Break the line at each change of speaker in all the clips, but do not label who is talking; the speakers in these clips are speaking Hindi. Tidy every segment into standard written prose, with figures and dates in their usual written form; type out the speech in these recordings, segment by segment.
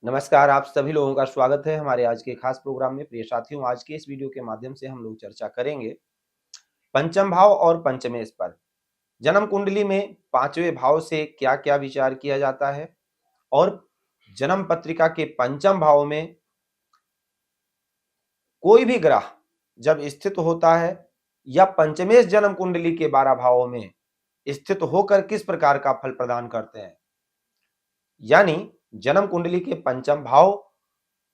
नमस्कार, आप सभी लोगों का स्वागत है हमारे आज के खास प्रोग्राम में। प्रिय साथियों, आज के इस वीडियो के माध्यम से हम लोग चर्चा करेंगे पंचम भाव और पंचमेश पर। जन्म कुंडली में पांचवें भाव से क्या-क्या विचार किया जाता है और जन्म पत्रिका के पंचम भाव में कोई भी ग्रह जब स्थित होता है या पंचमेश जन्म कुंडली के 12 भावों में स्थित होकर किस प्रकार का फल प्रदान करते हैं। यानी जन्म कुंडली के पंचम भाव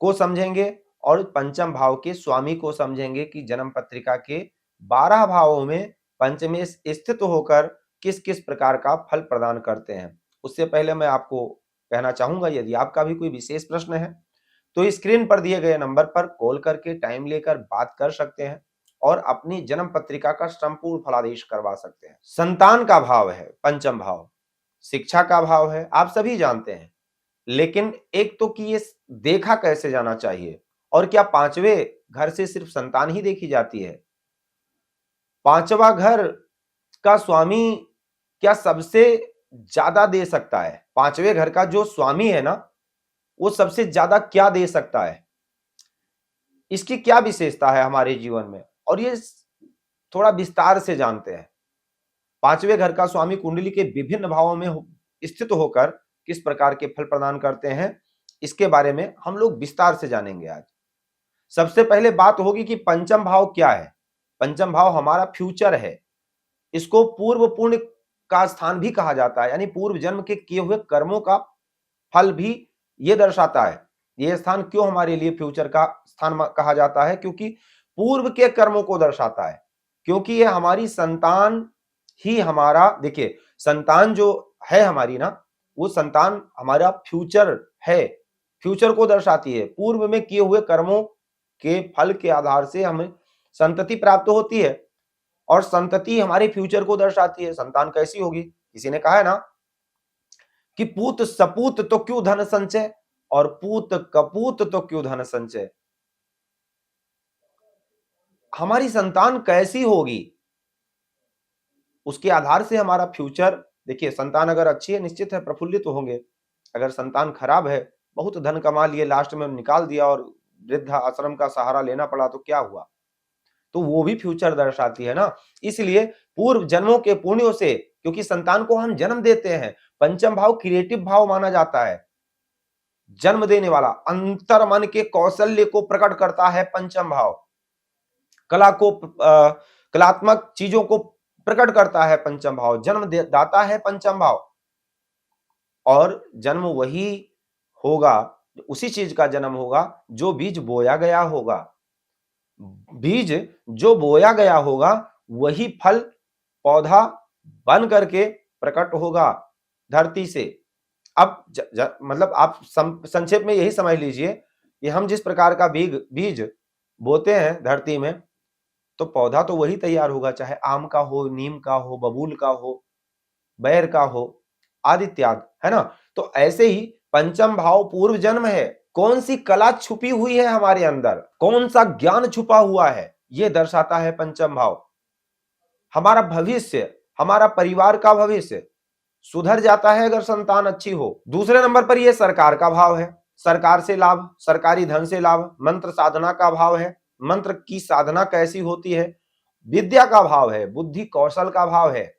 को समझेंगे और पंचम भाव के स्वामी को समझेंगे कि जन्म पत्रिका के 12 भावों में पंचमेश स्थित होकर किस किस प्रकार का फल प्रदान करते हैं। उससे पहले मैं आपको कहना चाहूंगा, यदि आपका भी कोई विशेष प्रश्न है तो स्क्रीन पर दिए गए नंबर पर कॉल करके टाइम लेकर बात कर सकते हैं और अपनी जन्म पत्रिका का संपूर्ण फलादेश करवा सकते हैं। संतान का भाव है पंचम भाव, शिक्षा का भाव है, आप सभी जानते हैं। लेकिन एक तो कि ये देखा कैसे जाना चाहिए और क्या पांचवें घर से सिर्फ संतान ही देखी जाती है? पांचवा घर का स्वामी क्या सबसे ज्यादा दे सकता है? पांचवें घर का जो स्वामी है ना, वो सबसे ज्यादा क्या दे सकता है? इसकी क्या विशेषता है हमारे जीवन में? और ये थोड़ा विस्तार से जानते हैं। पांचवें घर का स्वामी कुंडली के विभिन्न भावों में स्थित होकर किस प्रकार के फल प्रदान करते हैं, इसके बारे में हम लोग विस्तार से जानेंगे आज। सबसे पहले बात होगी कि पंचम भाव क्या है। पंचम भाव हमारा फ्यूचर है। इसको पूर्व पुण्य का स्थान भी कहा जाता है, यानी पूर्व जन्म के किए हुए कर्मों का फल भी ये दर्शाता है। ये स्थान क्यों हमारे लिए फ्यूचर का स्थान कहा जाता है? क्योंकि पूर्व के कर्मों को दर्शाता है। क्योंकि ये हमारी संतान ही हमारा, देखिए संतान जो है हमारी ना, वो संतान हमारा फ्यूचर है, फ्यूचर को दर्शाती है। पूर्व में किए हुए कर्मों के फल के आधार से हमें संतति प्राप्त होती है और संतति हमारे फ्यूचर को दर्शाती है। संतान कैसी होगी? किसी ने कहा है ना कि पूत सपूत तो क्यों धन संचय और पूत कपूत तो क्यों धन संचय। हमारी संतान कैसी होगी उसके आधार से हमारा फ्यूचर, देखिए संतान अगर अच्छी है निश्चित है प्रफुल्लित तो होंगे। अगर संतान खराब है, बहुत धन कमा लिए, लास्ट में निकाल दिया और वृद्धा आश्रम का सहारा लेना पड़ा तो क्या हुआ? तो वो भी फ्यूचर दर्शाती है ना। इसलिए पूर्व जन्मों के पुण्यों से, क्योंकि संतान को हम जन्म देते हैं, पंचम भाव क्रिएटिव भाव माना जाता है। जन्म देने वाला अंतर मन के कौशल्य को प्रकट करता है पंचम भाव, कला को कलात्मक चीजों को प्रकट करता है पंचम भाव, जन्म दाता है पंचम भाव। और जन्म वही होगा, उसी चीज का जन्म होगा जो बीज बोया गया होगा। बीज जो बोया गया होगा वही फल पौधा बन करके प्रकट होगा धरती से। अब मतलब आप संक्षेप में यही समझ लीजिए कि हम जिस प्रकार का बीज बोते हैं धरती में, तो पौधा तो वही तैयार होगा, चाहे आम का हो, नीम का हो, बबूल का हो, बैर का हो, आदि इत्यादि, है ना। तो ऐसे ही पंचम भाव पूर्व जन्म है। कौन सी कला छुपी हुई है हमारे अंदर, कौन सा ज्ञान छुपा हुआ है, ये दर्शाता है पंचम भाव। हमारा भविष्य, हमारा परिवार का भविष्य सुधर जाता है अगर संतान अच्छी हो। दूसरे नंबर पर यह सरकार का भाव है। सरकार से लाभ, सरकारी धन से लाभ, मंत्र साधना का भाव है। मंत्र की साधना कैसी होती है? विद्या का भाव है, बुद्धि कौशल का भाव है,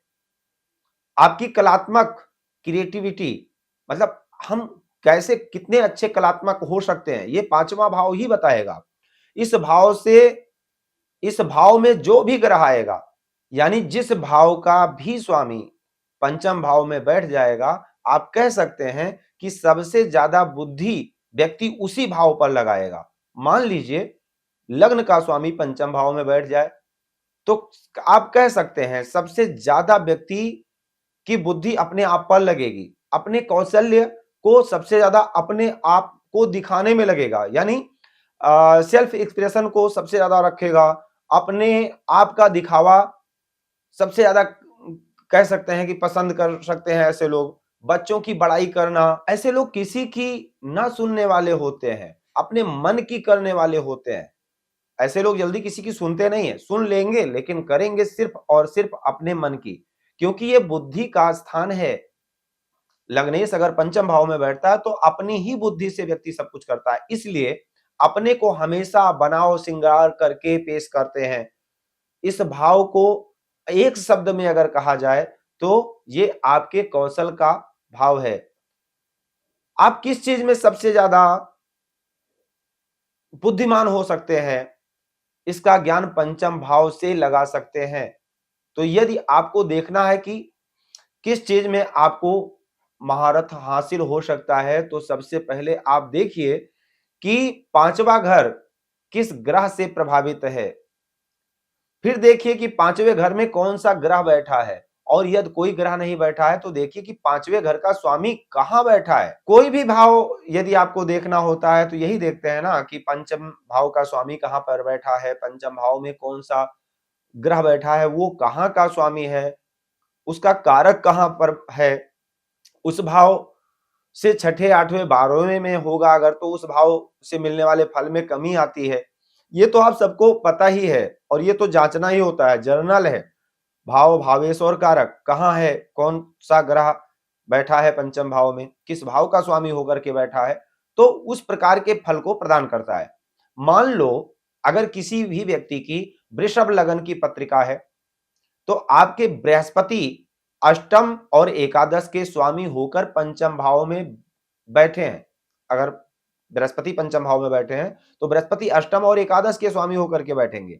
आपकी कलात्मक क्रिएटिविटी, मतलब हम कैसे कितने अच्छे कलात्मक हो सकते हैं, ये पांचवा भाव ही बताएगा। इस भाव से, इस भाव में जो भी ग्रह आएगा, यानी जिस भाव का भी स्वामी पंचम भाव में बैठ जाएगा, आप कह सकते हैं कि सबसे ज्यादा बुद्धि व्यक्ति उसी भाव पर लगाएगा। मान लीजिए लग्न का स्वामी पंचम भाव में बैठ जाए तो आप कह सकते हैं सबसे ज्यादा व्यक्ति की बुद्धि अपने आप पर लगेगी, अपने कौशल्य को सबसे ज्यादा अपने आप को दिखाने में लगेगा, यानी सेल्फ एक्सप्रेशन को सबसे ज्यादा रखेगा, अपने आप का दिखावा सबसे ज्यादा कह सकते हैं कि पसंद कर सकते हैं। ऐसे लोग बच्चों की बड़ाई करना, ऐसे लोग किसी की ना सुनने वाले होते हैं, अपने मन की करने वाले होते हैं। ऐसे लोग जल्दी किसी की सुनते नहीं है, सुन लेंगे लेकिन करेंगे सिर्फ और सिर्फ अपने मन की, क्योंकि ये बुद्धि का स्थान है। लग्नेश अगर पंचम भाव में बैठता है तो अपनी ही बुद्धि से व्यक्ति सब कुछ करता है, इसलिए अपने को हमेशा बनाव श्रृंगार करके पेश करते हैं। इस भाव को एक शब्द में अगर कहा जाए तो ये आपके कौशल का भाव है। आप किस चीज में सबसे ज्यादा बुद्धिमान हो सकते हैं, इसका ज्ञान पंचम भाव से लगा सकते हैं। तो यदि आपको देखना है कि किस चीज में आपको महारत हासिल हो सकता है, तो सबसे पहले आप देखिए कि पांचवा घर किस ग्रह से प्रभावित है। फिर देखिए कि पांचवें घर में कौन सा ग्रह बैठा है, और यदि कोई ग्रह नहीं बैठा है तो देखिए कि पांचवें घर का स्वामी कहां बैठा है। कोई भी भाव यदि आपको देखना होता है तो यही देखते हैं ना कि पंचम भाव का स्वामी कहां पर बैठा है, पंचम भाव में कौन सा ग्रह बैठा है, वो कहां का स्वामी है, उसका कारक कहां पर है, उस भाव से छठे आठवें 12वें में होगा अगर, तो उस भाव से मिलने वाले फल में कमी आती है। ये तो आप सबको पता ही है, और ये तो जांचना ही होता है, जर्नल है। भाव, भावेश और कारक कहां है, कौन सा ग्रह बैठा है पंचम भाव में, किस भाव का स्वामी होकर के बैठा है, तो उस प्रकार के फल को प्रदान करता है। मान लो अगर किसी भी व्यक्ति की वृषभ लगन की पत्रिका है, तो आपके बृहस्पति अष्टम और एकादश के स्वामी होकर पंचम भाव में बैठे हैं। अगर बृहस्पति पंचम भाव में बैठे हैं तो बृहस्पति अष्टम और एकादश के स्वामी होकर के बैठेंगे,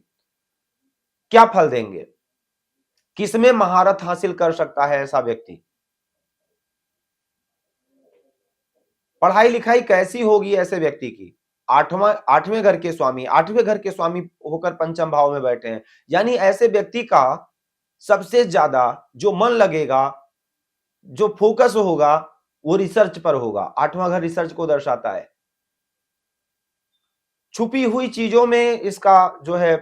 क्या फल देंगे, किसमें महारत हासिल कर सकता है ऐसा व्यक्ति, पढ़ाई लिखाई कैसी होगी ऐसे व्यक्ति की। आठवें घर के स्वामी, आठवें घर के स्वामी होकर पंचम भाव में बैठे हैं, यानी ऐसे व्यक्ति का सबसे ज्यादा जो मन लगेगा, जो फोकस होगा, वो रिसर्च पर होगा। आठवां घर रिसर्च को दर्शाता है, छुपी हुई चीजों में इसका जो है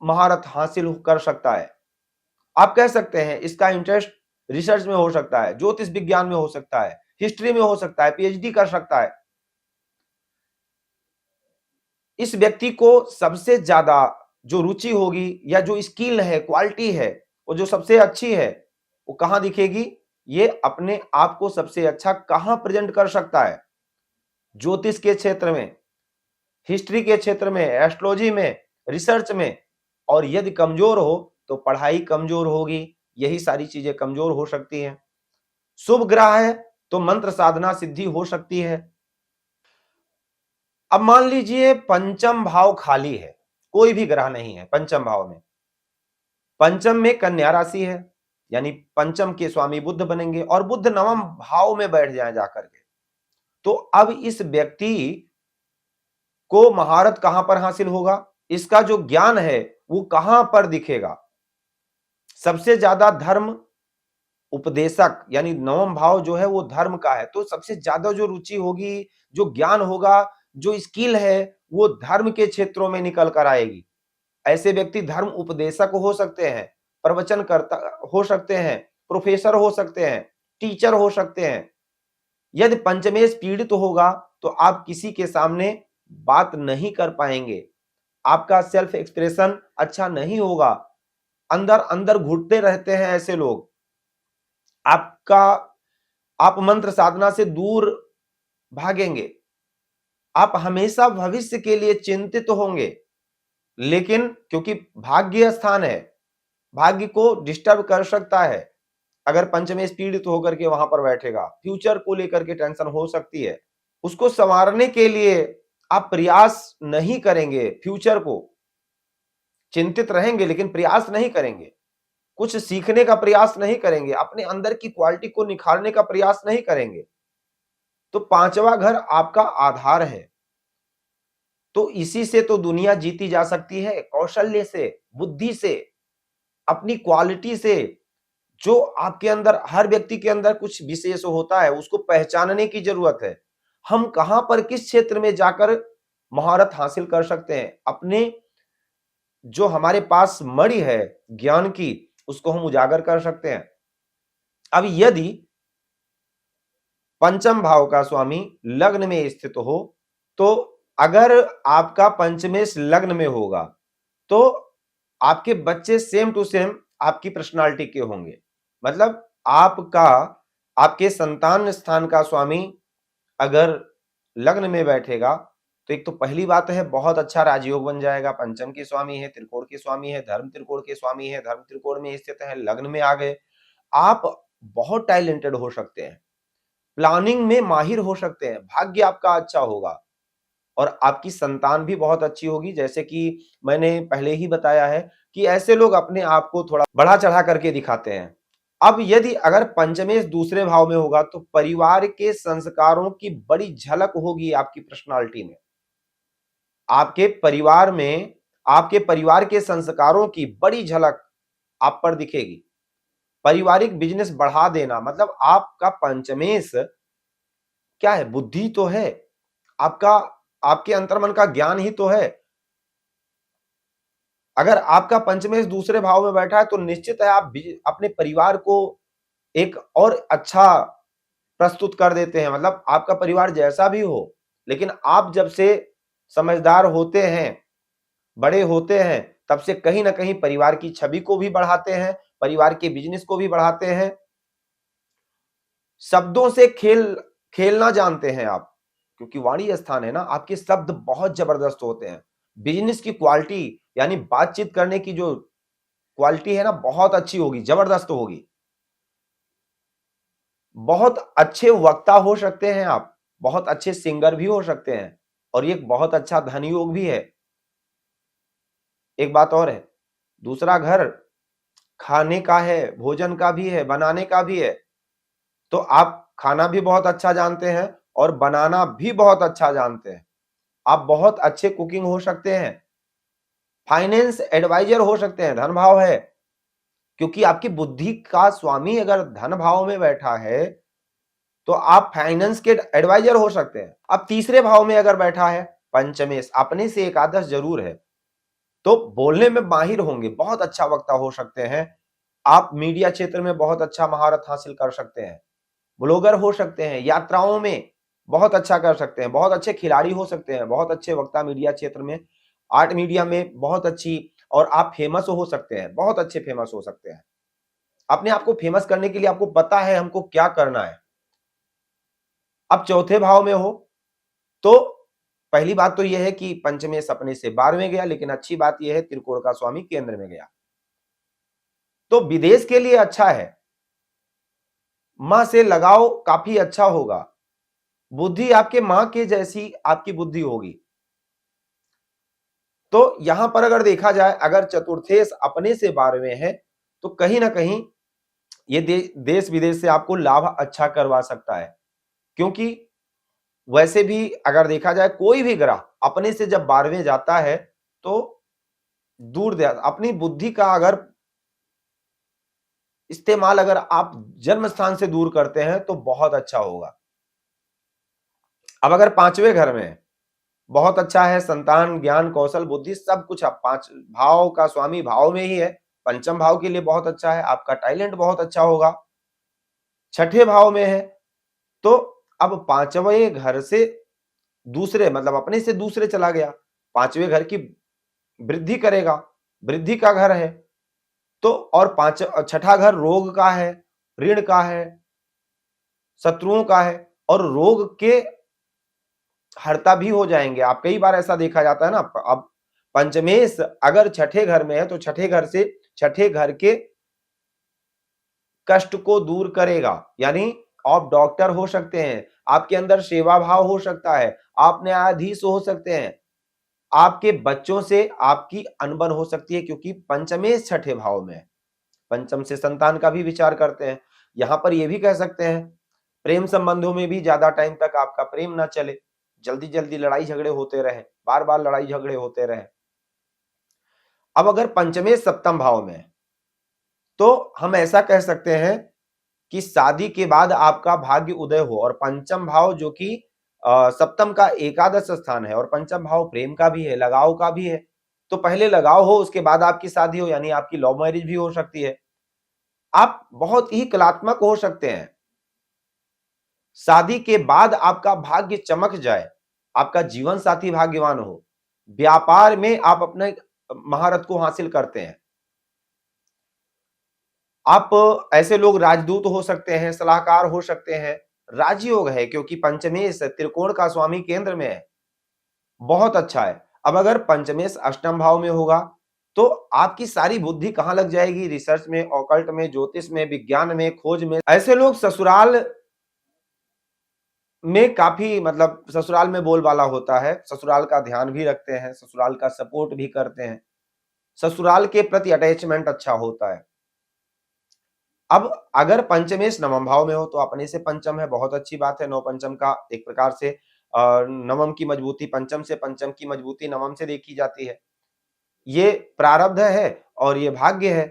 महारत हासिल कर सकता है। आप कह सकते हैं इसका इंटरेस्ट रिसर्च में हो सकता है, ज्योतिष विज्ञान में हो सकता है, हिस्ट्री में हो सकता है, पीएचडी कर सकता है। इस व्यक्ति को सबसे ज्यादा जो रुचि होगी या जो स्किल है, क्वालिटी है, वो जो सबसे अच्छी है, वो कहां दिखेगी, ये अपने आप को सबसे अच्छा कहां प्रेजेंट कर सकता है, ज्योतिष के क्षेत्र में, हिस्ट्री के क्षेत्र में, एस्ट्रोलॉजी में, रिसर्च में। और यदि कमजोर हो तो पढ़ाई कमजोर होगी, यही सारी चीजें कमजोर हो सकती हैं। शुभ ग्रह है तो मंत्र साधना सिद्धि हो सकती है। अब मान लीजिए पंचम भाव खाली है, कोई भी ग्रह नहीं है पंचम भाव में, पंचम में कन्या राशि है, यानी पंचम के स्वामी बुध बनेंगे और बुध नवम भाव में बैठ जाए जाकर के, तो अब इस व्यक्ति को महारत कहां पर हासिल होगा, इसका जो ज्ञान है वो कहां पर दिखेगा। सबसे ज्यादा धर्म उपदेशक, यानी नवम भाव जो है वो धर्म का है, तो सबसे ज्यादा जो रुचि होगी, जो ज्ञान होगा, जो स्किल है, वो धर्म के क्षेत्रों में निकल कर आएगी। ऐसे व्यक्ति धर्म उपदेशक हो सकते हैं, प्रवचनकर्ता हो सकते हैं, प्रोफेसर हो सकते हैं, टीचर हो सकते हैं। यदि पंचमेश पीड़ित होगा तो आप किसी के सामने बात नहीं कर पाएंगे, आपका सेल्फ एक्सप्रेशन अच्छा नहीं होगा, अंदर अंदर घुटते रहते हैं ऐसे लोग, आप मंत्र साधना से दूर भागेंगे, आप हमेशा भविष्य के लिए चिंतित होंगे। लेकिन क्योंकि भाग्य स्थान है, भाग्य को डिस्टर्ब कर सकता है, अगर पंचमेश पीड़ित होकर के वहां पर बैठेगा, फ्यूचर को लेकर के टेंशन हो सकती है, उसको संवारने के लिए आप प्रयास नहीं करेंगे, फ्यूचर को चिंतित रहेंगे लेकिन प्रयास नहीं करेंगे, कुछ सीखने का प्रयास नहीं करेंगे, अपने अंदर की क्वालिटी को निखारने का प्रयास नहीं करेंगे। तो पांचवा घर आपका आधार है, तो इसी से तो दुनिया जीती जा सकती है, कौशल्य से, बुद्धि से, अपनी क्वालिटी से। जो आपके अंदर, हर व्यक्ति के अंदर कुछ विशेष होता है, उसको पहचानने की जरूरत है। हम कहां पर किस क्षेत्र में जाकर महारत हासिल कर सकते हैं, अपने जो हमारे पास मणि है ज्ञान की, उसको हम उजागर कर सकते हैं। अब यदि पंचम भाव का स्वामी लग्न में स्थित हो, तो अगर आपका पंचमेश लग्न में होगा तो आपके बच्चे सेम टू सेम आपकी पर्सनालिटी के होंगे। मतलब आपका आपके संतान स्थान का स्वामी अगर लग्न में बैठेगा तो एक तो पहली बात है बहुत अच्छा राजयोग बन जाएगा। पंचम के स्वामी है, त्रिकोण के स्वामी है, धर्म त्रिकोण के स्वामी है, धर्म त्रिकोण में स्थित है, लग्न में आ गए। आप बहुत टैलेंटेड हो सकते हैं, प्लानिंग में माहिर हो सकते हैं, भाग्य आपका अच्छा होगा और आपकी संतान भी बहुत अच्छी होगी। जैसे कि मैंने पहले ही बताया है कि ऐसे लोग अपने आप को थोड़ा बढ़ा चढ़ा करके दिखाते हैं। अब यदि अगर पंचमेश दूसरे भाव में होगा तो परिवार के संस्कारों की बड़ी झलक होगी आपकी पर्सनालिटी में। आपके परिवार में आपके परिवार के संस्कारों की बड़ी झलक आप पर दिखेगी। पारिवारिक बिजनेस बढ़ा देना मतलब आपका पंचमेश क्या है? बुद्धि तो है, आपका आपके अंतर्मन का ज्ञान ही तो है। अगर आपका पंचमेश दूसरे भाव में बैठा है तो निश्चित है आप अपने परिवार को एक और अच्छा प्रस्तुत कर देते हैं। मतलब आपका परिवार जैसा भी हो, लेकिन आप जब से समझदार होते हैं, बड़े होते हैं, तब से कहीं ना कहीं परिवार की छवि को भी बढ़ाते हैं, परिवार के बिजनेस को भी बढ़ाते हैं। शब्दों से खेलना जानते हैं आप, क्योंकि वाणी स्थान है ना, आपके शब्द बहुत जबरदस्त होते हैं। बिजनेस की क्वालिटी यानी बातचीत करने की जो क्वालिटी है ना, बहुत अच्छी होगी, जबरदस्त होगी। बहुत अच्छे वक्ता हो सकते हैं आप, बहुत अच्छे सिंगर भी हो सकते हैं और ये एक बहुत अच्छा धन योग भी है। एक बात और है, दूसरा घर खाने का है, भोजन का भी है, बनाने का भी है। तो आप खाना भी बहुत अच्छा जानते हैं और बनाना भी बहुत अच्छा जानते हैं। आप बहुत अच्छे कुकिंग हो सकते हैं, फाइनेंस एडवाइजर हो सकते हैं, धन भाव है। क्योंकि आपकी बुद्धि का स्वामी अगर धन भाव में बैठा है तो आप फाइनेंस के एडवाइजर हो सकते हैं। अब तीसरे भाव में अगर बैठा है पंचमेश, अपने से एकादश जरूर है, तो बोलने में माहिर होंगे, बहुत अच्छा वक्ता हो सकते हैं। आप मीडिया क्षेत्र में बहुत अच्छा महारत हासिल कर सकते हैं, ब्लॉगर हो सकते हैं, यात्राओं में बहुत अच्छा कर सकते हैं, बहुत अच्छे खिलाड़ी हो सकते हैं, बहुत अच्छे वक्ता मीडिया क्षेत्र में, आर्ट मीडिया में बहुत अच्छी, और आप फेमस हो सकते हैं, बहुत अच्छे फेमस हो सकते हैं। अपने आप को फेमस करने के लिए आपको पता है हमको क्या करना है। अब चौथे भाव में हो तो पहली बात तो यह है कि पंचमें सपने से 12वें गया, लेकिन अच्छी बात यह है त्रिकोण का स्वामी केंद्र में गया, तो विदेश के लिए अच्छा है। मां से लगाव काफी अच्छा होगा, बुद्धि आपके मां के जैसी आपकी बुद्धि होगी। तो यहां पर अगर देखा जाए, अगर चतुर्थेश अपने से 12वें है तो कहीं ना कहीं ये देश विदेश से आपको लाभ अच्छा करवा सकता है। क्योंकि वैसे भी अगर देखा जाए कोई भी ग्रह अपने से जब 12वें जाता है तो दूर दे अपनी बुद्धि का अगर इस्तेमाल अगर आप जन्म स्थान से दूर करते हैं तो बहुत अच्छा होगा। अब अगर 5वें घर में बहुत अच्छा है, संतान, ज्ञान, कौशल, बुद्धि सब कुछ, आप 5 भाव का स्वामी भाव में ही है, पंचम भाव के लिए बहुत अच्छा है, आपका टैलेंट बहुत अच्छा होगा। छठे भाव में है तो अब 5वें घर से दूसरे मतलब अपने से दूसरे चला गया, 5वें घर की वृद्धि करेगा, वृद्धि का घर है। तो और छठा घर रोग का है, ऋण का है, शत्रुओं का है, और रोग के हरता भी हो जाएंगे आप। कई बार ऐसा देखा जाता है ना। अब पंचमेश अगर छठे घर में है तो छठे घर से छठे घर के कष्ट को दूर करेगा। यानी आप डॉक्टर हो सकते हैं, आपके अंदर सेवा भाव हो सकता है, आप न्यायाधीश हो सकते हैं, आपके बच्चों से आपकी अनबन हो सकती है, क्योंकि पंचमेश छठे भाव में है। पंचम से संतान का भी विचार करते हैं। यहां पर यह भी कह सकते हैं प्रेम संबंधों में भी ज्यादा टाइम तक आपका प्रेम ना चले, जल्दी जल्दी लड़ाई झगड़े होते रहे, बार बार लड़ाई झगड़े होते रहे। अब अगर पंचमेश सप्तम भाव में है तो हम ऐसा कह सकते हैं कि शादी के बाद आपका भाग्य उदय हो, और पंचम भाव जो कि सप्तम का एकादश स्थान है और पंचम भाव प्रेम का भी है, लगाव का भी है। तो पहले लगाव हो, उसके बाद आपकी शादी हो, यानी आपकी लव मैरिज भी हो सकती है। आप बहुत ही कलात्मक हो सकते हैं, शादी के बाद आपका भाग्य चमक जाए, आपका जीवन साथी भाग्यवान हो, व्यापार में आप अपने महारत को हासिल करते हैं। आप ऐसे लोग राजदूत हो सकते हैं, सलाहकार हो सकते हैं। राजयोग है क्योंकि पंचमेश त्रिकोण का स्वामी केंद्र में है, बहुत अच्छा है। अब अगर पंचमेश अष्टम भाव में होगा तो आपकी सारी बुद्धि कहां लग जाएगी? रिसर्च में, ऑकल्ट में, ज्योतिष में, विज्ञान में, खोज में। ऐसे लोग ससुराल में काफी मतलब ससुराल में बोलबाला होता है, ससुराल का ध्यान भी रखते हैं, ससुराल का सपोर्ट भी करते हैं, ससुराल के प्रति अटैचमेंट अच्छा होता है। अब अगर पंचमेश नवम भाव में हो तो अपने से पंचम है, बहुत अच्छी बात है। नौ पंचम का एक प्रकार से नवम की मजबूती पंचम से, पंचम की मजबूती नवम से देखी जाती है। ये प्रारब्ध है और ये भाग्य है।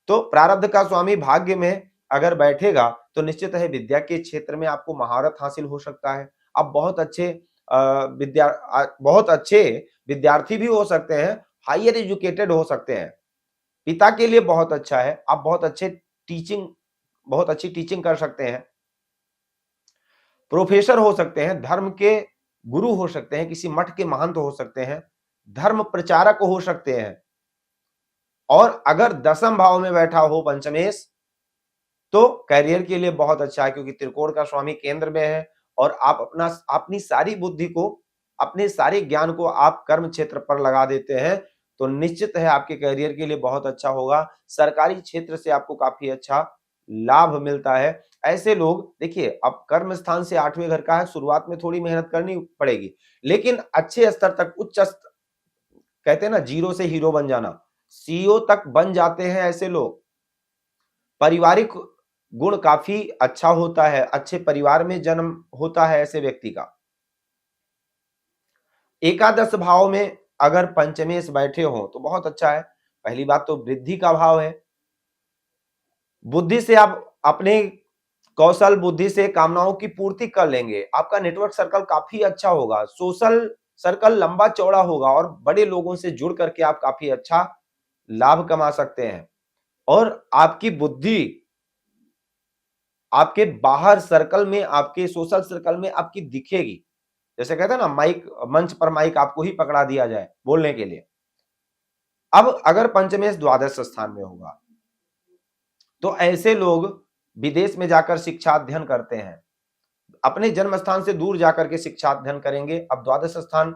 तो प्रारब्ध का स्वामी भाग्य में अगर बैठेगा तो निश्चित है विद्या के क्षेत्र में आपको महारत हासिल हो सकता है। आप बहुत अच्छे विद्यार्थी भी हो सकते हैं, हायर एजुकेटेड हो सकते हैं। पिता के लिए बहुत अच्छा है, आप बहुत अच्छी टीचिंग कर सकते हैं, प्रोफेसर हो सकते हैं, धर्म के गुरु हो सकते हैं, किसी मठ के महंत हो सकते हैं, धर्म प्रचारक हो सकते हैं। और अगर दसम भाव में बैठा हो पंचमेश तो करियर के लिए बहुत अच्छा है क्योंकि त्रिकोण का स्वामी केंद्र में है और आप अपनी सारी बुद्धि को, अपने सारे ज्ञान को आप कर्म क्षेत्र पर लगा देते हैं तो निश्चित है आपके करियर के लिए बहुत अच्छा होगा। सरकारी क्षेत्र से आपको काफी अच्छा लाभ मिलता है। ऐसे लोग देखिए, अब कर्म स्थान से 8वें घर का है, शुरुआत में थोड़ी मेहनत करनी पड़ेगी लेकिन अच्छे स्तर तक कहते हैं ना, जीरो से हीरो बन जाना, सीईओ तक बन जाते हैं ऐसे लोग। पारिवारिक गुण काफी अच्छा होता है, अच्छे परिवार में जन्म होता है ऐसे व्यक्ति का। एकादश भाव में अगर पंचमेश बैठे हो तो बहुत अच्छा है। पहली बात तो वृद्धि का भाव है, बुद्धि से आप अपने कौशल बुद्धि से कामनाओं की पूर्ति कर लेंगे। आपका नेटवर्क सर्कल काफी अच्छा होगा, सोशल सर्कल लंबा चौड़ा होगा और बड़े लोगों से जुड़ करके आप काफी अच्छा लाभ कमा सकते हैं। और आपकी बुद्धि आपके बाहर सर्कल में, आपके सोशल सर्कल में आपकी दिखेगी। जैसे कहते हैं ना, माइक, मंच पर माइक आपको ही पकड़ा दिया जाए बोलने के लिए। अब अगर पंचमेश द्वादश स्थान में होगा तो ऐसे लोग विदेश में जाकर शिक्षा अध्ययन करते हैं, अपने जन्म स्थान से दूर जाकर के शिक्षा अध्ययन करेंगे। अब द्वादश स्थान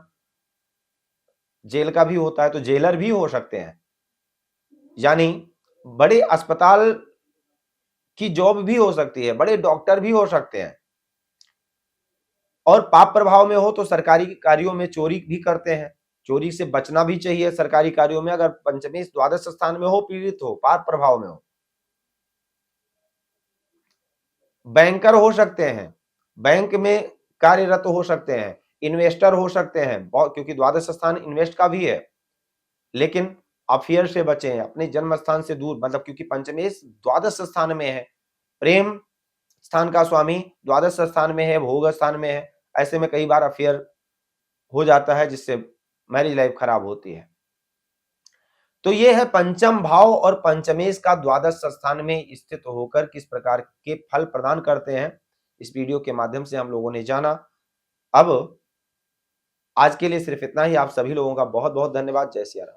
जेल का भी होता है तो जेलर भी हो सकते हैं, यानी बड़े अस्पताल की जॉब भी हो सकती है, बड़े डॉक्टर भी हो सकते हैं। और पाप प्रभाव में हो तो सरकारी कार्यों में चोरी भी करते हैं, चोरी से बचना भी चाहिए सरकारी कार्यों में। अगर पंचमेश द्वादश स्थान में हो, पीड़ित हो, पाप प्रभाव में हो। बैंकर हो सकते हैं, बैंक में कार्यरत हो सकते हैं, इन्वेस्टर हो सकते हैं, क्योंकि द्वादश स्थान इन्वेस्ट का भी है। लेकिन अफेयर से बचें, अपने जन्म स्थान से दूर, मतलब क्योंकि पंचमेश द्वादश स्थान में है, प्रेम स्थान का स्वामी द्वादश स्थान में है, भोग स्थान में है। ऐसे में कई बार अफेयर हो जाता है जिससे मैरिज लाइफ खराब होती है। तो ये है पंचम भाव और पंचमेश का द्वादश स्थान में स्थित होकर किस प्रकार के फल प्रदान करते हैं, इस वीडियो के माध्यम से हम लोगों ने जाना। अब आज के लिए सिर्फ इतना ही। आप सभी लोगों का बहुत बहुत धन्यवाद। जय सिया राम।